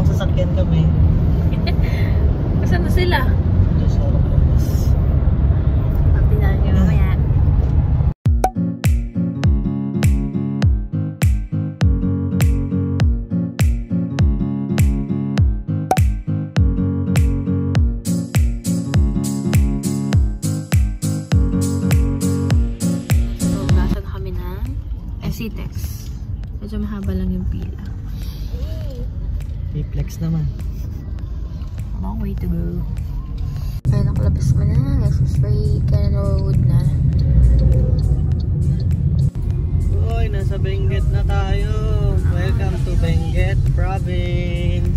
Sasakyan kami. Asan na sila? Pagpinaan nyo mamaya. So, nasa na kami ng SCTEX. Medyo mahaba lang yung pila. Flex naman. Long way to go. Kaya nakalabas mo na. Nasa Ray Cannon Road na. Uy, nasa Benguet na tayo. Welcome to Benguet Province.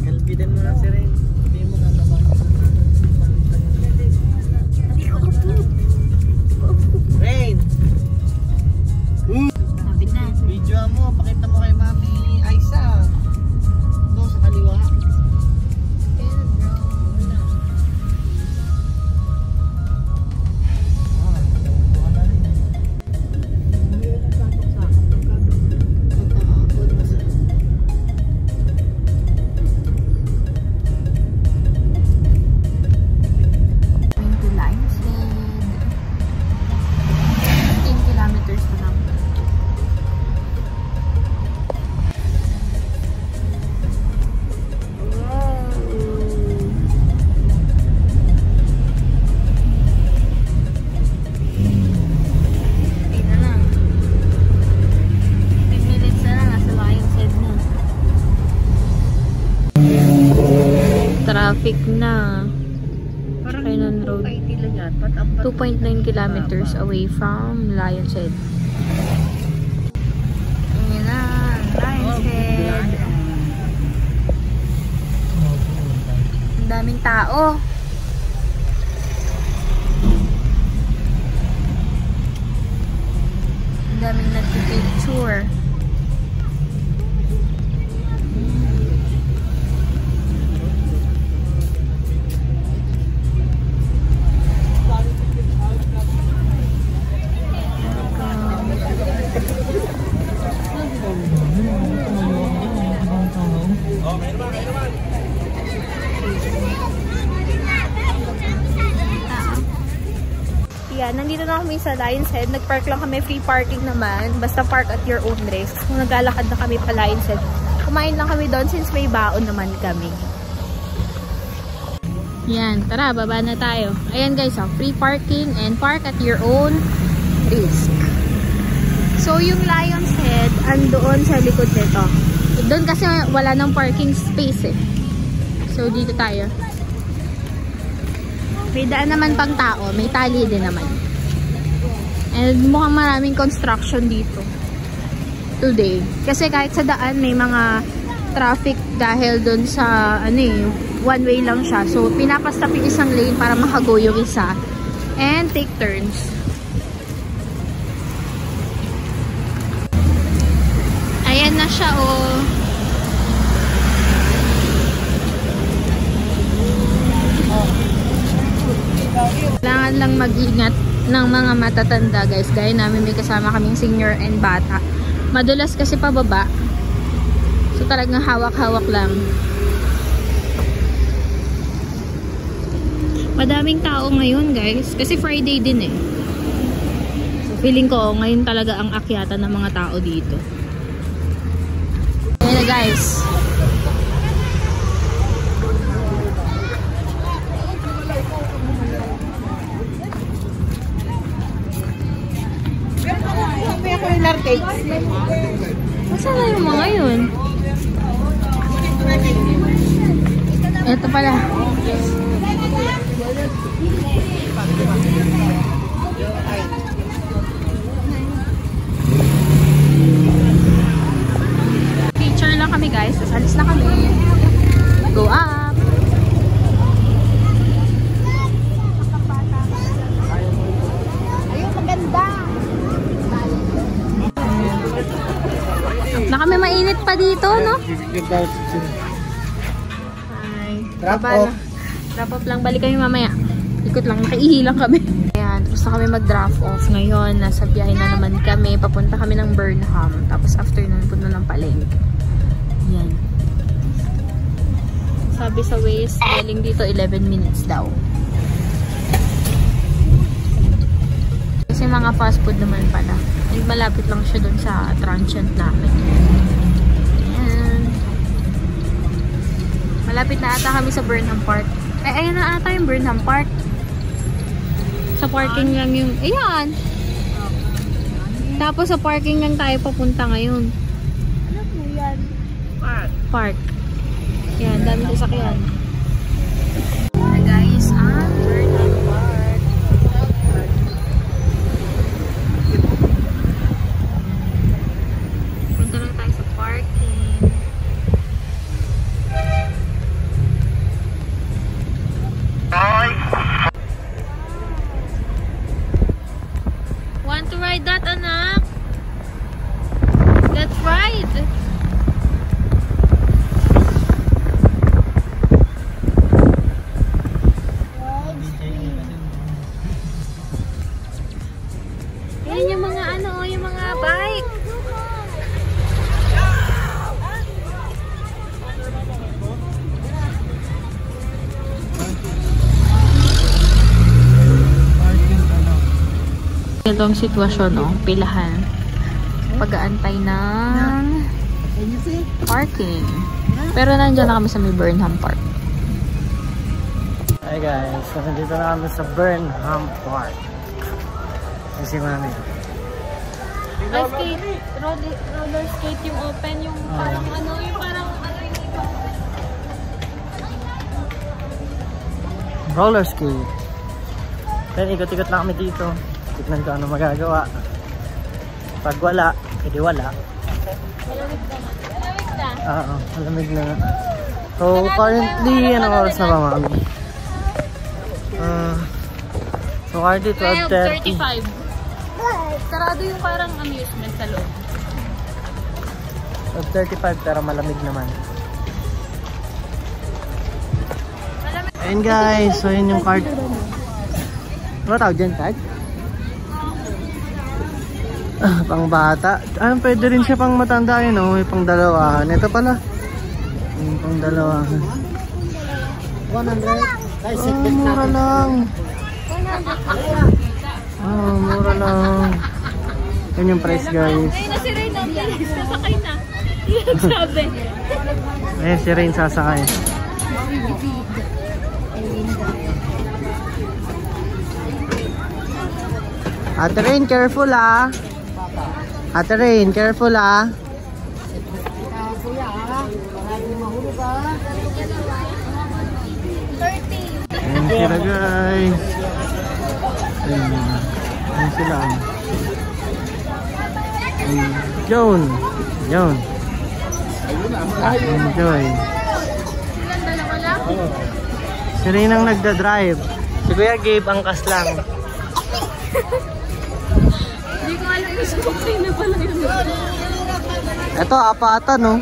Kalbidan mo na si Rain. Sabihin mo na naman. Rain! Lapit na. Video mo, pakita mo kay Mami Aisa. Doon sa kaliwa. Traffic na. Cannon Road. 2.9 kilometers away from Lion's Head. Ayan na, Lion's Head. Ang daming tao. Ang daming nagpipicture. Yan, nandito na kami sa Lion's Head. Nag-park lang kami, free parking naman. Basta park at your own risk. Kung naglalakad na kami pa Lion's Head, kumain lang kami doon since may baon naman kami. Yan, tara, baba na tayo. Ayan guys, free parking and park at your own risk. So, yung Lion's Head, andoon sa likod nito. Doon kasi wala nang parking space eh. So, dito tayo. May daan naman pang tao. May tali din naman. And mukhang maraming construction dito. Today. Kasi kahit sa daan, may mga traffic dahil doon sa, one way lang siya. So, pinapastop yung isang lane para makago yung isa. And take turns. Ayan na siya, oh. Kailangan lang mag-ingat ng mga matatanda guys. Gaya namin may kasama kaming senior and bata. Madulas kasi pababa. So So talagang hawak-hawak lang. Madaming tao ngayon guys. Kasi Friday din eh. So feeling ko ngayon talaga ang akyatan ng mga tao dito. Ayan na guys. Saan na yung mga yun? Ito pala. Picture lang kami guys. Alis na kami. Go up. Ayun, maganda. Na kami mainit pa dito, no? Ay, Drop off. Drop off lang. Balik kami mamaya. Ikot lang. Nakaihi lang kami. Ayan. Tapos na kami mag-drop off. Ngayon, nasa biyahe na naman kami. Papunta kami ng Burnham. Tapos after nun, punta ng Palengke. Ayan. Sabi sa Waze, galing dito 11 minutes daw. Kasi mga fast food naman pala. And malapit lang siya dun sa transient namin. Ayan. Malapit na ata kami sa Burnham Park. Ay, ayan na ata yung Burnham Park. Sa parking lang yung... Ayan! Tapos sa parking lang tayo papunta ngayon. Ano po yan? Park. Ayan, dami sasakyan. Guys, Burnham Park. Punta lang tayo sa parking. Want to ride that, anak? Let's ride! Yan yung mga yung mga bike. Ito ang sitwasyon, pilahan. Pag-aantay ng parking. Pero nandiyan na kami sa may Burnham Park. Hi guys, so nandito na kami sa Burnham Park. Si mami. Roller skate yung open, yung parang yung parang yung dito. Roller skate. Then ikot-ikot lang kami dito. Tignan ko ano magagawa. Pag wala, edi wala. Malamig na. Oo, malamig na. So currently, anong oras na ba mami? So currently 12:30. 12:35. Sarado yung parang amusement sa loob. 12:35 pero malamig naman. Ayun guys, so yun yung card. Ano tawag dyan, card? Pang bata. Pwede rin siya pang matanda yun, may pang dalawahan. Ito pala. Yung pang dalawahan. 100. Mura lang. 100. Mura lang. Yan yung price guys. Ayun na si Rain, sasakay na. Yan sabi. Ayun si Rain sasakay. Ate Rain, careful ah. Ate Rain, careful ah. Ayan sila guys. Ayan sila. Joan. Enjoy. Silang dalawa lang? Si Rain ang nagda-drive. Si Kuya Gabe angkas lang. Hindi ko alam kung sumukay na pala yun. Ito, apatan no?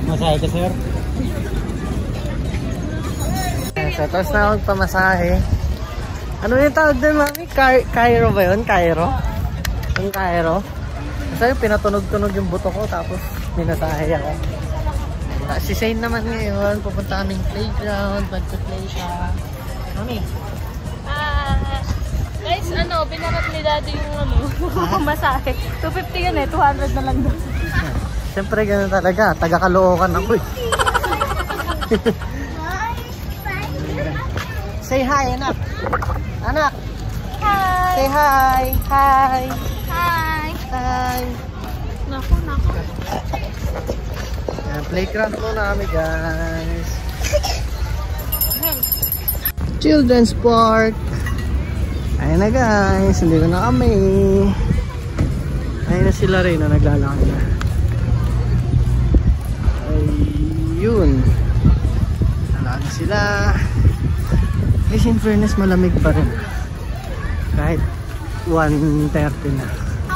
Masaya ka sir? So, tapos na akong pamasahe. Ano yung tawag doon, mami? Cairo ba yun? Cairo? Yung Cairo? Kasi pinatunog-tunog yung buto ko, tapos minasahe ako. Si Shane naman ngayon, pupunta kaming playground, mag-play siya. Mami? Guys, binarat ni daddy yung masahe. 250 yan eh, 200 na lang doon. Siyempre ganun talaga, taga-Caloocan ako eh. Say hi, anak. Anak. Hi. Say hi. Hi. Hi. Hi. Naku. Yan, playground muna kami, guys. Children's Park. Ayun na, guys. Hindi ko na kami. Ayun na sila rin na naglalakad na. Ayun. Nalakad sila. Guys, in fairness, malamig pa rin. Kahit 1:30 na.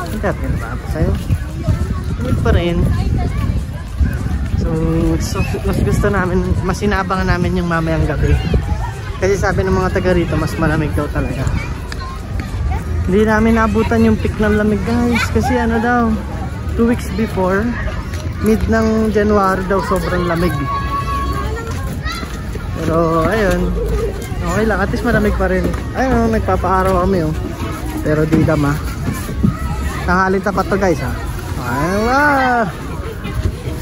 1:30 na ba? Sa'yo? Malamig pa rin. So, mas gusto namin, mas inaabangan namin yung mamayang gabi. Kasi sabi ng mga taga rito, mas malamig daw talaga. Hindi namin naabutan yung peak ng lamig, guys. Kasi ano daw, 2 weeks before, mid ng January daw, sobrang lamig. Pero, ayun. Okay lang, at least malamig pa rin. Ayun, nagpapaaraw kami, oh. Pero di dama. Tanghali tapat to, guys, ha. Ay, wow!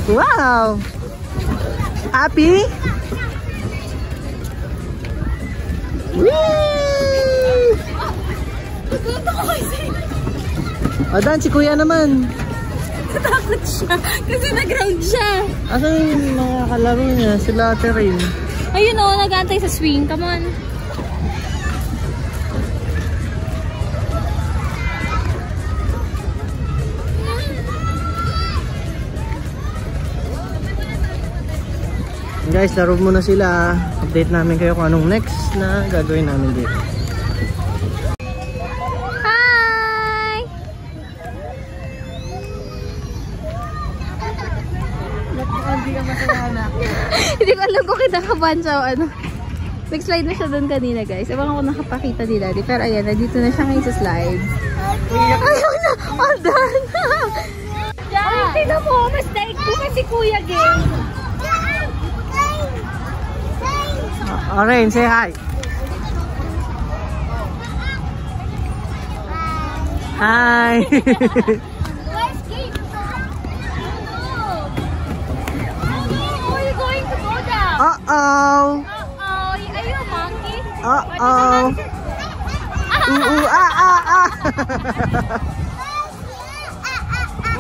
Wow! Happy? Whee! Adan, si kuya naman. Natakot siya kasi nag-ground siya. Asan yung mga kalaro niya? Sila Ate Rain. Ayun o, nag-aantay sa swing. Come on. Guys, laro muna sila. Update namin kayo kung anong next na gagawin namin dito. Hi! Hindi ka masaya na. Hindi ko alam kung kinakabahan siya o ano. Nag-slide na siya doon kanina, guys. Ewan ko nakapakita ni daddy. Pero ayan, nandito na siya ngayon sa slide. Ayaw na! All done! Ay, tignan mo! Mas daig ko kasi kuya, game. Rain, say hi. Hi. Where's Kate? Oh, you're going to go down. Uh-oh. Uh-oh. Are you a monkey? Uh-oh. Ah.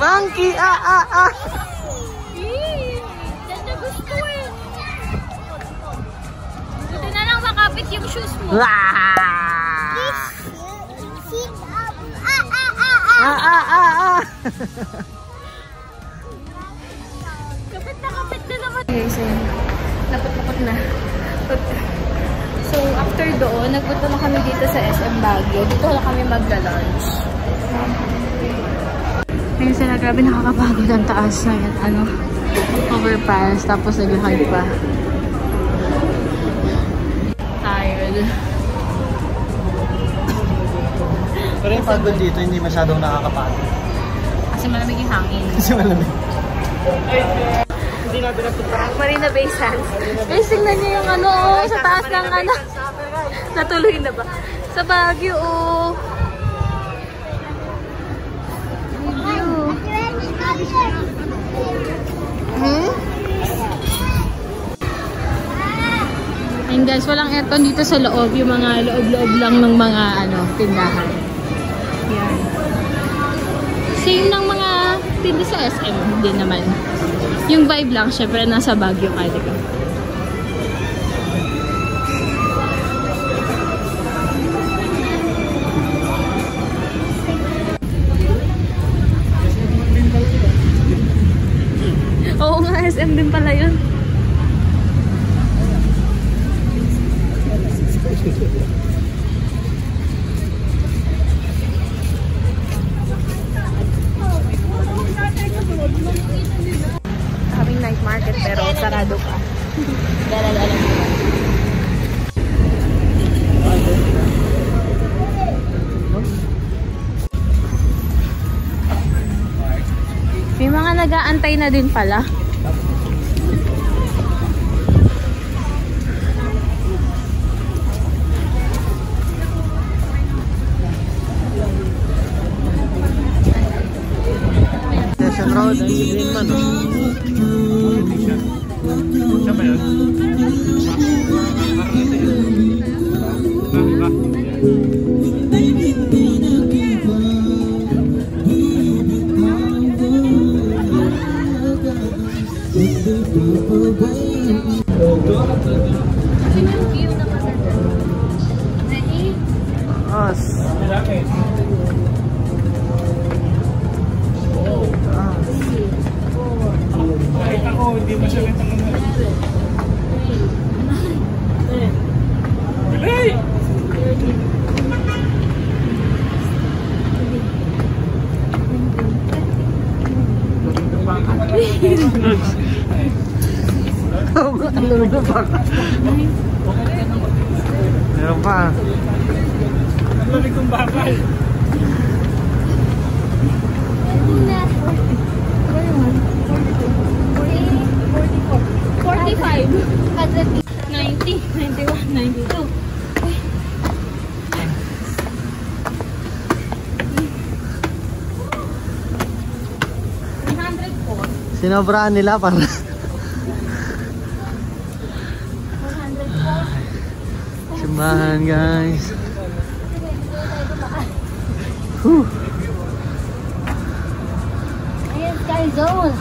Monkey, ah. Yan na gusto eh. Buti na lang makapit yung shoes mo. Ah. Kapit na naman. Okay, so napot na. So after doon, nagpunta na kami dito sa SM Baguio. Dito na kami magla-lunch. Ngayon sila, grabe nakakapagod ang taas na yan. Overpass, tapos naglakad pa. Tired. Pero yung pagod dito, hindi masyadong nakakapagod. Kasi malamig yung hangin. Kasi malamig. Hindi natin napuntahan. Marina Bay Sands. Guys, tingnan niyo yung sa taas ng Natuloy na ba? Sa Baguio, And guys, walang aircon dito sa loob. Yung mga loob-loob lang ng mga tindahan. Yan. Same ng mga tinda sa SM din naman. Yung vibe lang, syempre nasa Baguio ka, diba? Oo nga, SM din pala yun. Kaming night market pero sarado pa. Dala-dala nila. nag-aantay na din pala. Station Road, ay green man. Siya ba yun? As. Kahit ako, hindi masyadong tanong. Bilay! Ano ba? Meron pa. Ang lamig kong bakal. Sinobraan nila para simbahan, guys. Ayan, Sky Zone.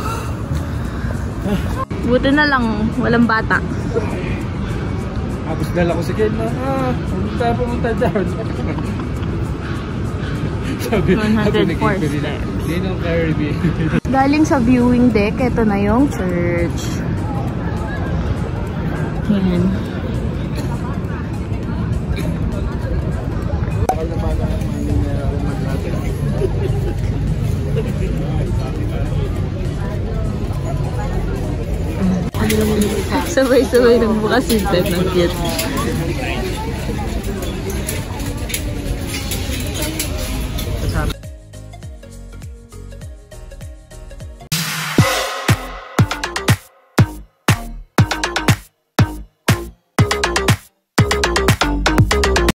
Buti na lang, walang bata. Tapos dala ko si Ken na, pumunta dyan. Sabi 104 steps. Hindi nang Caribbean. Galing sa viewing deck, ito na yung church. Yan. Sabay-sabay nagbukas yung tent ng cute.